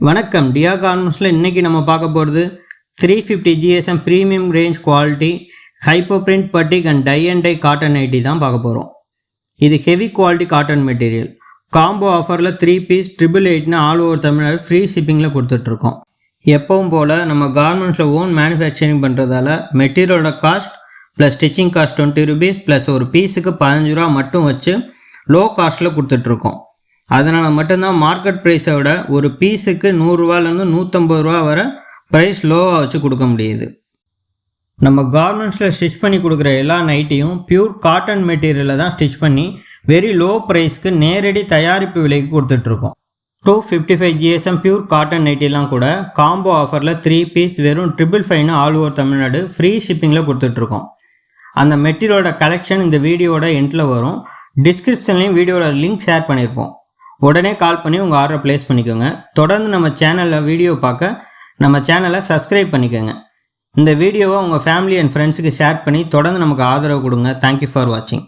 வணக்கம் டியா கார்மெண்ட்ஸில் இன்றைக்கி நம்ம பார்க்க போகிறது 350 GSM premium range quality hypo print batik and dye and dye cotton nighty தான் பார்க்க போகிறோம். இது heavy quality cotton material. Combo ஆஃபரில் 3 piece 888 all over Tamil Nadu free ஷிப்பிங்கில் கொடுத்துட்ருக்கோம். எப்பவும் போல் நம்ம கார்மெண்ட்ஸில் ஓன் மேனுஃபேக்சரிங் பண்ணுறதால மெட்டீரியலோட cost plus stitching cost 20 rupees plus ஒரு பீஸுக்கு 15 ரூபா மட்டும் வச்சு லோ காஸ்ட்டில் கொடுத்துட்ருக்கோம். அதனால் மட்டும்தான் மார்க்கெட் ப்ரைஸை விட ஒரு பீஸுக்கு 100 ரூபாலேருந்து 150 ரூபா வரை ப்ரைஸ் லோவாக வச்சு கொடுக்க முடியுது. நம்ம கார்மெண்ட்ஸில் ஸ்டிச் பண்ணி கொடுக்குற எல்லா நைட்டியும் பியூர் காட்டன் மெட்டீரியலில் தான் ஸ்டிச் பண்ணி வெரி லோ ப்ரைஸ்க்கு நேரடி தயாரிப்பு விலைக்கு கொடுத்துட்ருக்கோம். 255 GSM பியூர் காட்டன் நைட்டிலாம் கூட காம்போ ஆஃபரில் 3 பீஸ் வெறும் 555 ஆல் ஓவர் தமிழ்நாடு ஃப்ரீ ஷிப்பிங்கில் கொடுத்துட்ருக்கோம். அந்த மெட்டீரியலோட கலெக்ஷன் இந்த வீடியோட எண்டில் வரும். டிஸ்கிரிப்ஷன்லேயும் வீடியோட லிங்க் ஷேர் பண்ணியிருப்போம். உடனே கால் பண்ணி உங்கள் ஆர்டரை ப்ளேஸ் பண்ணிக்கோங்க. தொடர்ந்து நம்ம சேனலில் வீடியோ பார்க்க நம்ம சேனலை சப்ஸ்கிரைப் பண்ணிக்கோங்க. இந்த வீடியோவை உங்கள் ஃபேமிலி அண்ட் ஃப்ரெண்ட்ஸுக்கு ஷேர் பண்ணி தொடர்ந்து நமக்கு ஆதரவு கொடுங்க. தேங்க்யூ ஃபார் வாட்சிங்.